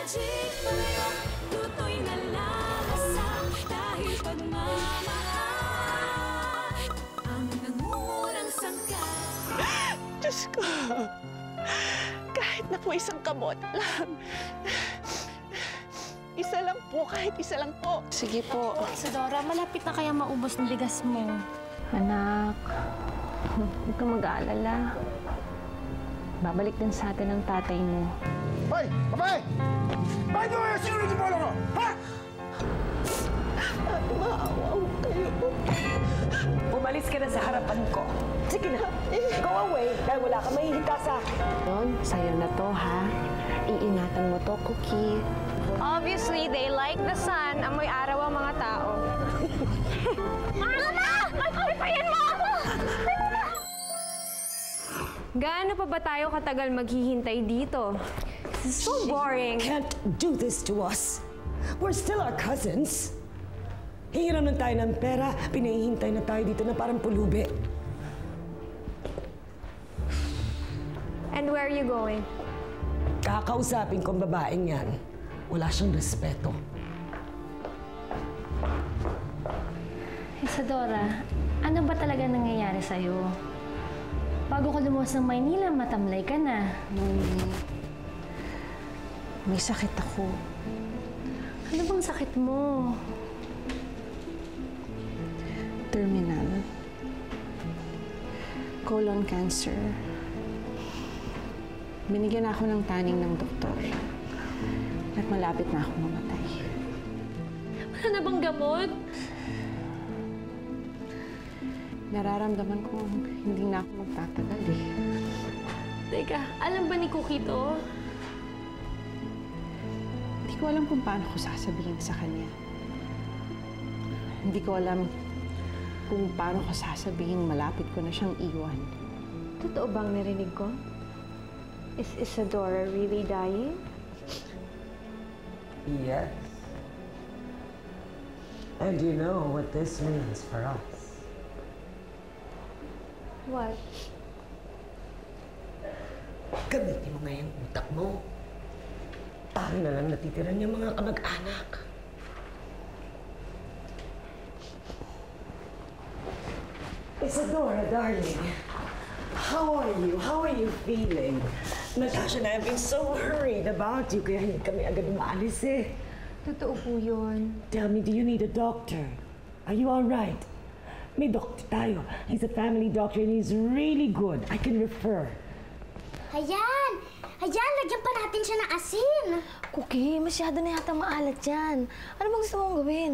Magic Palayok, luto'y nalalasaw dahil pagmamahal ang nangungurang sangkap. Diyos ko, kahit na po isang kamot lang. Isa lang po, kahit isa lang po. Sige po. Isadora, malapit na kaya maubos ng bigas mo. Anak, huwag kang mag-aalala. Babalik din sa atin ang tatay mo. Hoy! Babae! Bakit mo yung sinunod yung polo ko? Ha? Maawa ko kayo. Umalis ka na sa harapan ko. Sige na, go away dahil wala ka mahihita sa akin. Yun, sa'yo na to, ha? Iingatan mo to, Cookie. Obviously, they like the sun. Amoy araw ang mga tao. Mama! Magpalipayan mo ako! Gaano pa ba tayo katagal maghihintay dito? This is so boring. You can't do this to us. We're still our cousins. Hihiram lang tayo ng pera, pinahihintay na tayo dito na parang pulubi. And where are you going? Kakausapin kong babaeng yan. Wala siyang respeto. Isadora, ano ba talaga nangyayari sa'yo? Bago ko lumuwas ng Maynila, matamlay ka na. May sakit ako. Ano bang sakit mo? Terminal. Colon cancer. Binigyan ako ng taning ng doktor. At malapit na ako mamatay. Wala na bang gamot? Nararamdaman ko hindi na ako magtatagal eh. Teka, alam ba ni Cookie to? Hindi ko alam kung paano ko sasabihin sa kanya. Hindi ko alam kung paano ko sasabihin malapit ko na siyang iwan. Totoo bang narinig ko? Is Isadora really dying? Yes. And you know what this means for us. What? Gamitin mo nga yung utak mo. Tayo na lang natitira niyang mga kamag-anak. Isadora, darling. How are you? How are you feeling? Natasha and I have been so worried about you, kaya hindi kami agad maalis eh. Totoo po yun. Tell me, do you need a doctor? Are you all right? May doctor tayo. He's a family doctor and he's really good. I can refer. Ayan! Ayan, lagyan pa natin siya ng asin. Cookie, masyado na yata maalat yan. Ano bang gusto mong gawin?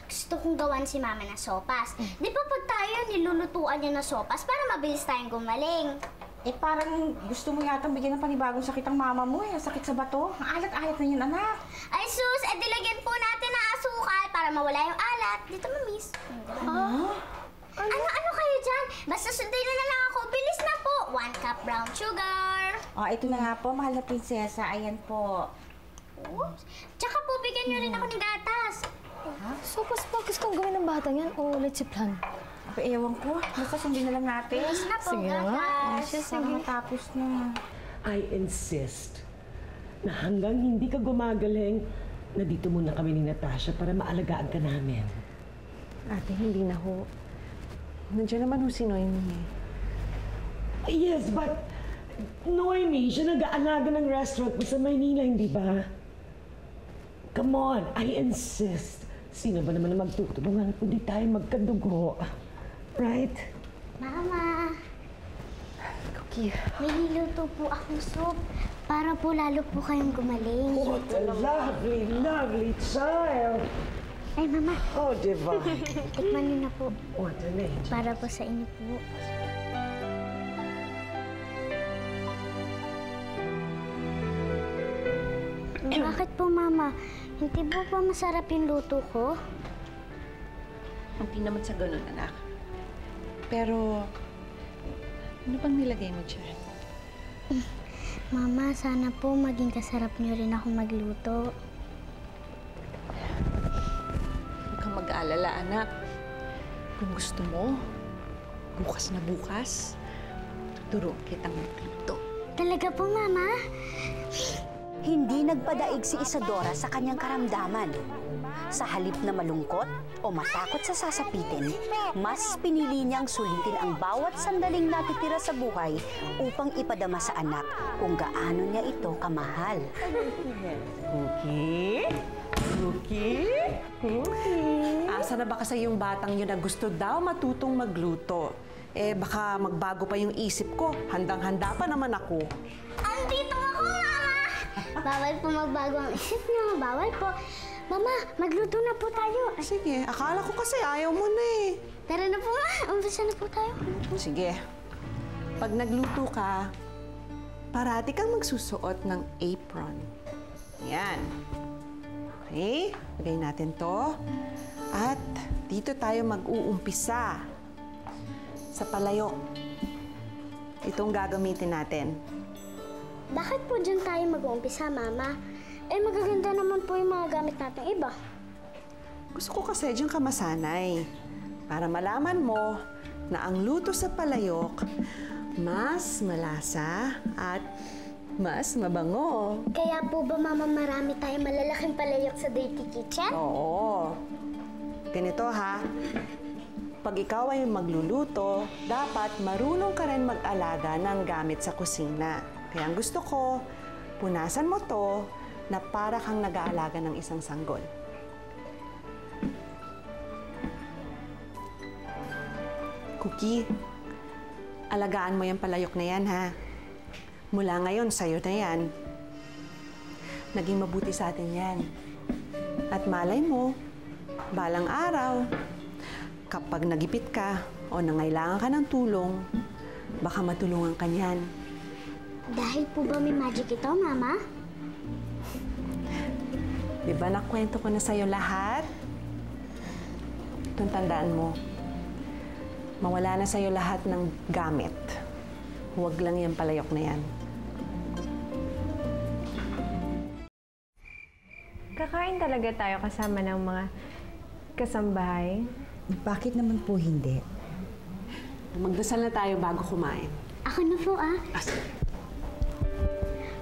Gusto kong gawan si Mama ng sopas. Di ba pag tayo nilulutuan niya ng sopas para mabilis tayong gumaling? Eh, parang gusto mo yata bigyan ng panibagong sakit ang mama mo eh. Sakit sa bato. Ang alat-alat na yun, anak. Ay sus, dilagyan po natin ng asukal para mawala yung alat. Dito, mamis. Ano kayo dyan? Basta sundin na lang ako. Bilis na po. 1 cup brown sugar. Oh, ito na nga po, mahal na prinsesa. Ayan po. Oops. Tsaka po, bigyan niyo rin ako ng gatas. So, pas kong gawin ng batang yan o let's plan? Aba, ewan ko. Basta sundin na lang natin. Bilis na po, Sige na nga. gatas. Para matapos na. I insist na hanggang hindi ka gumagaling, na dito muna kami ni Natasha para maalagaan ka namin. Ate, hindi na ho. Nandiyan naman ho si Noemi. Yes, but Noemi, siya nag-aalaga ng restaurant mo sa Maynila, hindi ba? Come on, I insist. Sino ba naman na magtutulungan kung di tayo magkadugo? Right? Mama, Cookie. may niluto po akong soup para po lalo po kayong gumaling. What a lovely, lovely child. Ay, Mama, Oh, divine. tikman niyo na po. What an angel. Para po sa inyo po. Bakit po, Mama? Hindi po ba masarap yung luto ko? Hindi naman sa ganun, anak. Pero, ano bang nilagay mo dyan? Mama, sana po maging kasarap niyo rin ako magluto. Huwag kang mag-aalala, anak. Kung gusto mo, bukas na bukas, tuturo kitang magluto. Talaga po, Mama? hindi nagpadaig si Isadora sa kanyang karamdaman. Sa halip na malungkot o matakot sa sasapitin, mas pinili niyang sulitin ang bawat sandaling natitira sa buhay upang ipadama sa anak kung gaano niya ito kamahal. Cookie? Cookie? Cookie? Asa na ba kasi yung batang yun na gusto daw matutong magluto? Eh, baka magbago pa yung isip ko. Handang-handa pa naman ako. Andito ako, Mama! Bawal po magbago ang isip niyo. Bawal po. Mama, magluto na po tayo. Sige, akala ko kasi ayaw mo na eh. Tara na po, Ma. Umpisa na po tayo. Sige. Pag nagluto ka, parati kang magsusuot ng apron. Yan. Okay, lagay natin to. At dito tayo mag-uumpisa sa palayok. Itong gagamitin natin. Bakit po dyan tayo mag-uumpisa, Mama? Eh, magaganda naman po yung mga gamit natin iba. Gusto ko kasi dyan ka masanay. Para malaman mo na ang luto sa palayok mas malasa at mas mabango. Kaya po ba, Mama, marami tayong malalaking palayok sa Dirty Kitchen? Oo. Ganito ha. Pag ikaw ay magluluto, dapat marunong ka rin mag-alaga ng gamit sa kusina. Kaya ang gusto ko, punasan mo to na para kang nag-aalaga ng isang sanggol. Cookie, alagaan mo yung palayok na yan, ha? Mula ngayon, sa'yo na yan. Naging mabuti sa atin yan. At malay mo, balang araw, kapag nagipit ka o nangailangan ka ng tulong, baka matulungan ka niyan. Dahil po ba may magic ito, Mama? Di ba nakwento ko na sa'yo lahat? Itong tandaan mo, mawala na sa'yo lahat ng gamit. Huwag lang yung palayok na yan. Kakain talaga tayo kasama ng mga kasambahay? Bakit naman po hindi? Magdasal na tayo bago kumain. Ako na po,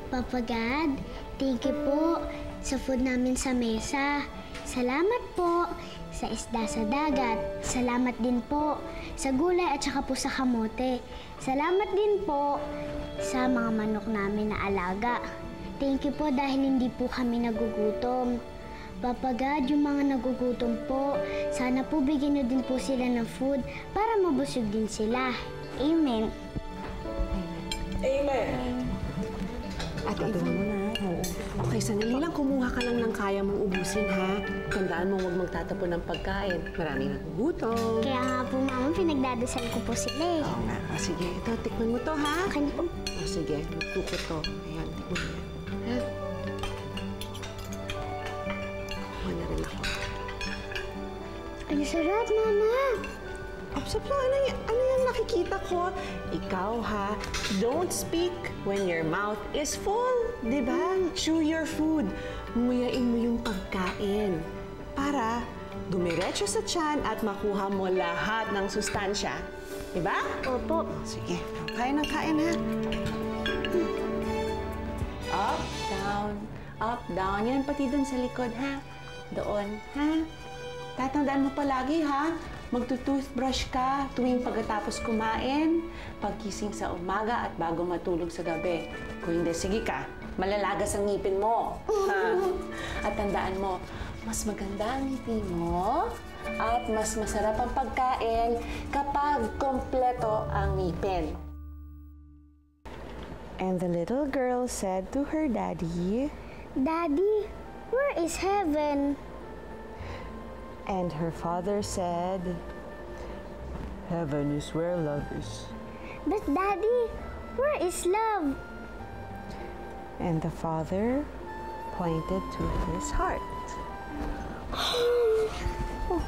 Papa God, thank you po sa food namin sa mesa. Salamat po sa isda sa dagat. Salamat din po sa gulay at saka po sa kamote. Salamat din po sa mga manok namin na alaga. Thank you po dahil hindi po kami nagugutom. Papa God, yung mga nagugutom po, sana po bigyan niyo din po sila ng food para mabusog din sila. Amen. Amen. At ito mo na. Okay, sandali lang. Kumuha ka lang ng kaya mong ubusin, ha? Tandaan mo, huwag magtatapon ng pagkain. Maraming nagugutom. Kaya nga po, Mama, pinagdadasal ko po sila eh. Oo nga. Sige, ito, tikman mo to, ha? Akin po. Sige, magtuko to. Ayan, tikman mo yan. Ha? Kuha na rin ako. Ang sarap, Mama. Saplo, ano yung nakikita ko? Ikaw, ha? Don't speak when your mouth is full. Diba? Chew your food. Muyain mo yung pagkain. Para dumiretso sa tiyan at makuha mo lahat ng sustansya. Diba? Opo. Sige, kain ng kain, ha? Up, down, up, down. Yan, pati dun sa likod, ha? Doon, ha? Tatandaan mo palagi, ha? Magtutoothbrush ka tuwing pagkatapos kumain, pagkising sa umaga at bago matulog sa gabi. Kung hindi, sige ka, malalagas ang ngipin mo. Ha? At tandaan mo, mas maganda ang ngipin mo at mas masarap ang pagkain kapag kompleto ang ngipin. And the little girl said to her daddy, Daddy, where is heaven? and her father said, Heaven is where love is. But Daddy, where is love? and the father pointed to his heart. Oh,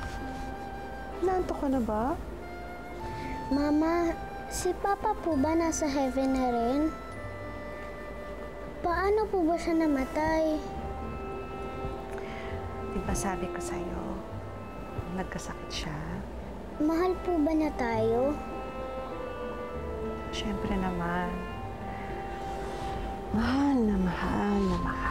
naantok ka na ba? Mama, si Papa po ba nasa heaven na rin? Paano po ba siya namatay? Di ba sabi ko sa'yo, nagkasakit siya? Mahal po ba na tayo? Siyempre naman. Mahal na mahal na mahal.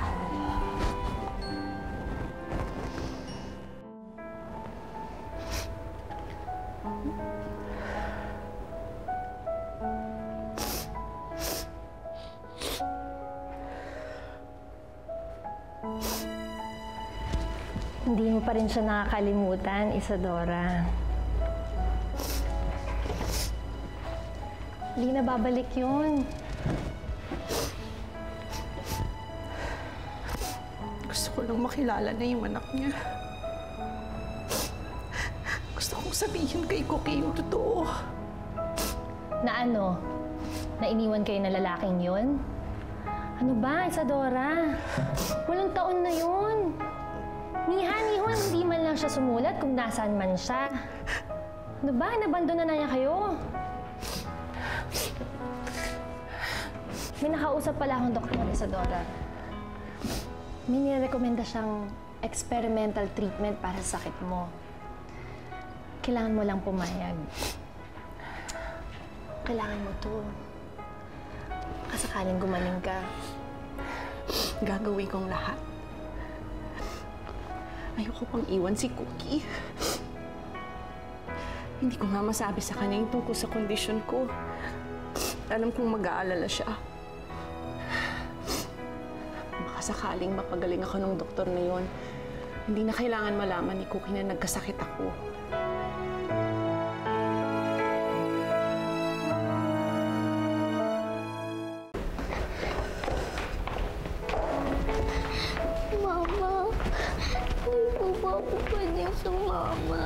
Hindi mo pa rin siya nakakalimutan, Isadora. Hindi na babalik yun. Gusto ko lang makilala na yung anak niya. Gusto kong sabihin kay Cookie yung totoo. Na ano? Na iniwan kayo na lalaking yun? Ano ba, Isadora? Walang taon na yun. Nihan, hindi man lang siya sumulat kung nasaan man siya. Ano ba? Nabandona na niya kayo? May nakausap pala akong doktor, Isadora. May nirekomenda siyang experimental treatment para sa sakit mo. Kailangan mo lang pumayag. Kailangan mo to. Kasakaling gumaling ka. Gagawin kong lahat. Ayoko pang iwan si Cookie. Hindi ko nga masabi sa kanya yung tungkol sa kondisyon ko. Alam kong mag-aalala siya. Baka sakaling mapagaling ako ng doktor na yon, hindi na kailangan malaman ni Cookie na nagkasakit ako. Mama, hindi po ba ako pwede sumama?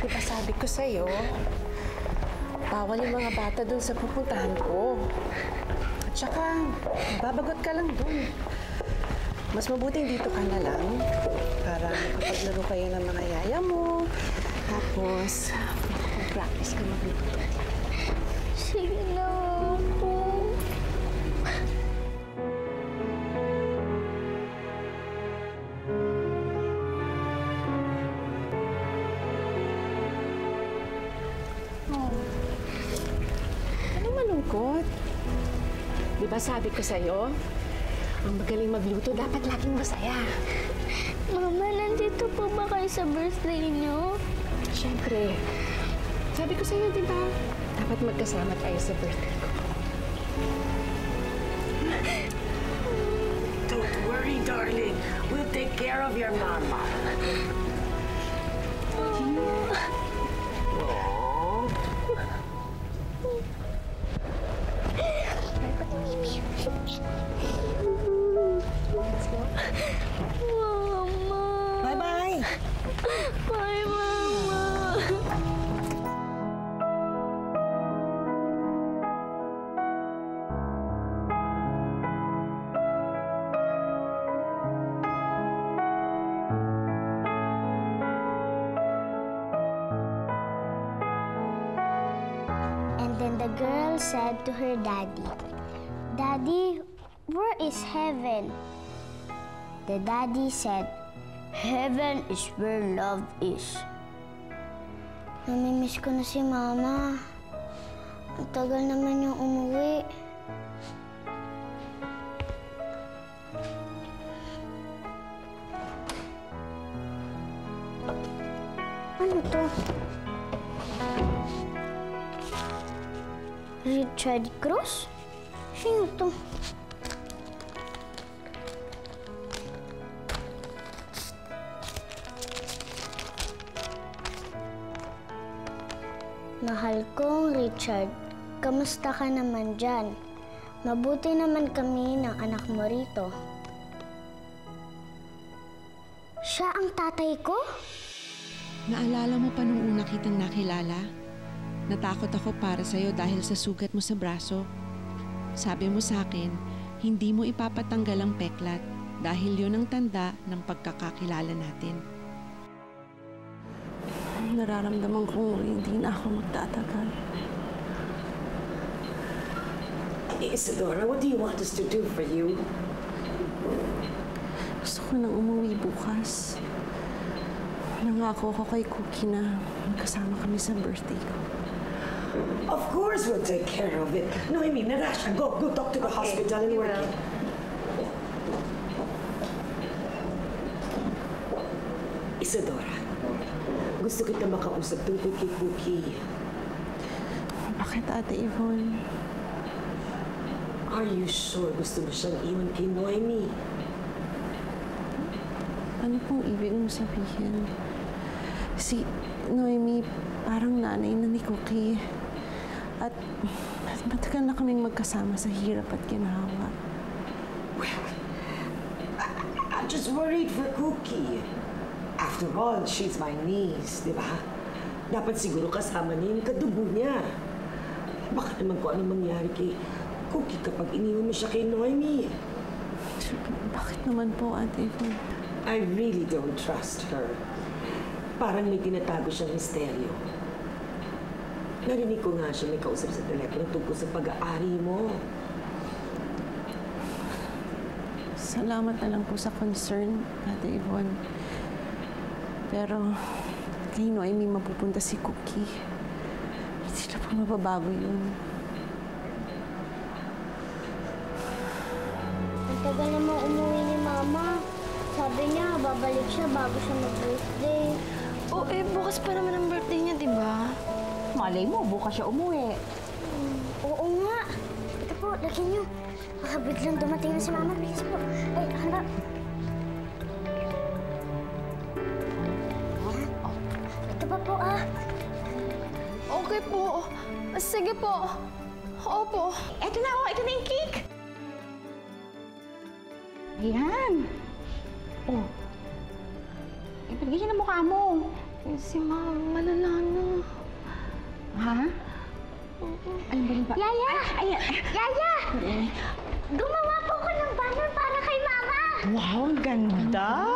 Diba sabi ko sa'yo, bawal yung mga bata dun sa pupuntahan ko. At saka, babagot ka lang dun. Mas mabuting dito ka na lang para makapaglaro kayo ng mga yaya mo. Tapos, mag-practice ka magluto. Sige na ako. Ano malungkot? Diba sabi ko sa'yo, ang magaling magluto dapat laging masaya. Mama, nandito po ba kayo sa birthday niyo? Siyempre. Sabi ko sa'yo, diba? Dapat magkasama tayo sa birthday ko. Don't worry, darling. We'll take care of your mama. Mama. Bye-bye. Bye, Mama. And then the girl said to her daddy, "Daddy, where is heaven?" The daddy said, "Heaven is where love is." Namimiss ko na si Mama. Ang tagal naman yung umuwi. Ano to? Richard Cruz? Sino to? Mahal kong Richard, kamusta ka naman dyan? Mabuti naman kami ng anak mo rito. Siya ang tatay ko? Naalala mo pa nung una kitang nakilala? Natakot ako para sa'yo dahil sa sugat mo sa braso. Sabi mo sa akin, hindi mo ipapatanggal ang peklat dahil yon ang tanda ng pagkakakilala natin. Nararamdaman kong hindi na ako magtatagal. Isadora, what do you want us to do for you? Gusto ko nang umuwi bukas. Nangako ko kay Cookie na magkasama kami sa birthday ko. Of course we'll take care of it. Noemi, Narasha, go talk to the hospital and work it. Isadora, gusto kita makausap tungkol kay Cookie. Bakit, Ate Yvonne? Are you sure gusto mo siyang iwan kay Noemi? Ano pong ibig mong sabihin? Si Noemi, parang nanay na ni Cookie. At matagal na kaming magkasama sa hirap at ginhawa. Well, I'm just worried for Cookie. After all, she's my niece, di ba? Dapat siguro kasama niya yung kadugo niya. Baka naman kung ano mangyari kay Cookie kapag iniwan mo siya kay Noemi. Bakit naman po, Ate Yvonne? I really don't trust her. Parang may tinatago siyang misteryo. Narinig ko nga siya may kausap sa telepono tungkol sa pag-aari mo. Salamat na lang po sa concern, Ate Yvonne. Pero kay Noemi mapupunta si Cookie. Hindi na po mababago yun. Ang tagal namang umuwi ni Mama. Sabi niya, babalik siya bago siya mag-birthday. Oh, bukas pa naman ang birthday niya, di ba? Malay mo, bukas siya umuwi. Oo nga. Ito po, lagyan niyo. Baka biglang dumating na si Mama. Bilis po. Ay, handa. Ito pa po, Okay po. Sige po. Opo. Ito na, ito na yung cake. Ayan. Oh. Ipagay siya ng mukha mo. Si Mama, malala na. Ha? Ano ba yung Yaya! Ayan. Yaya! Gumawa po ko ng banner para kay Mama! Wow, ang ganda!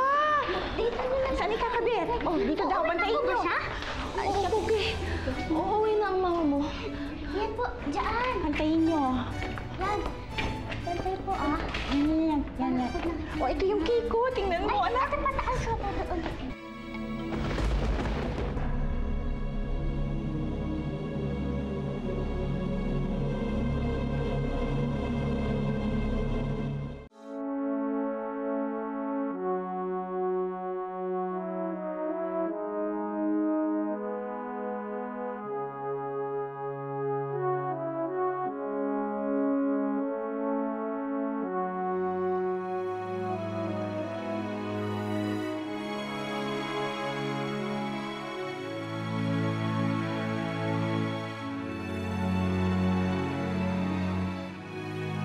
Dito niyo lang. Saan ikakabit? Oh, dito daw, bantayin ba nyo. siya? Okay. Uuwi na ang mama mo. Yan po, dyan. Bantayin nyo. Yan. Bantay po, Yan. Oh, ito yung cake ko. Tingnan mo, anak. Ate, pataas ka pa doon.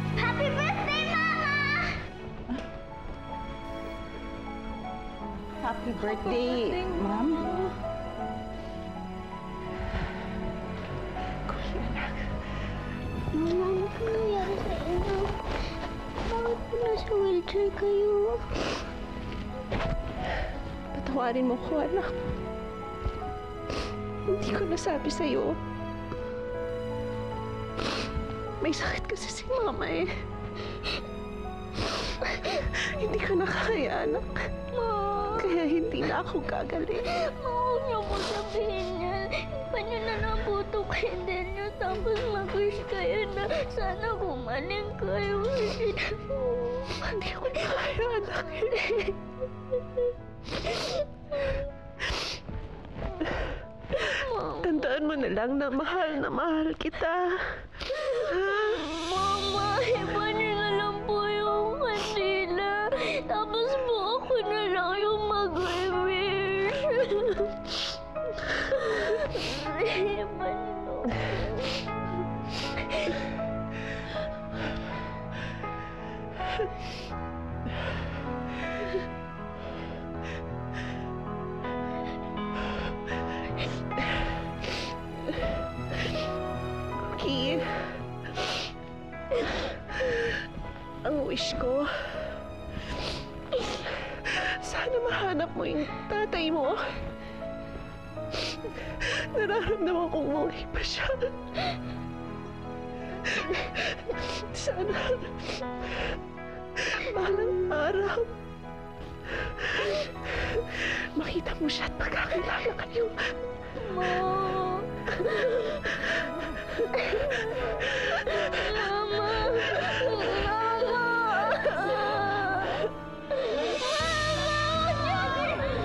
Happy birthday, Mama! Happy birthday, Ma'am. Mama, ano po nangyari sa inyo? Bakit po nasa wheelchair kayo? Patawarin mo ko, anak. Hindi ko nasabi sa'yo. May sakit kasi si Mama eh. Hindi ko na kaya, anak. Kaya hindi na ako gagaling. Huwag niyo po sabihin yan. Iba niyo na nabuto kay Daniel tapos mag-wish kayo na sana gumaling kayo. Hindi ko na kaya, anak. Tandaan mo na lang na mahal kita. Mama, iba niyo na lang po yung kandila. Tapos po ako na lang yung mag-wish. Iba niyo. Cookie. Ang wish ko, sana mahanap mo yung tatay mo. Nararamdaman kong buhay pa siya. Sana balang araw makita mo siya at magkakilala kayo.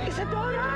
Isadora!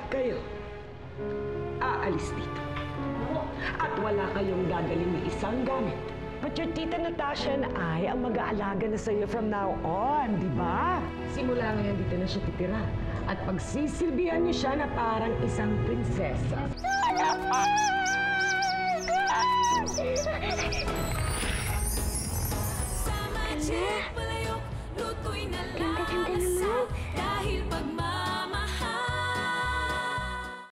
kayo aalis dito. At wala kayong gagaling ng isang gamit. But your Tita Natasha and I ang mag-aalaga na sa'yo from now on, di ba? Simula ngayon dito na siya titira. At pagsisilbihan niyo siya na parang isang prinsesa. Sa Magic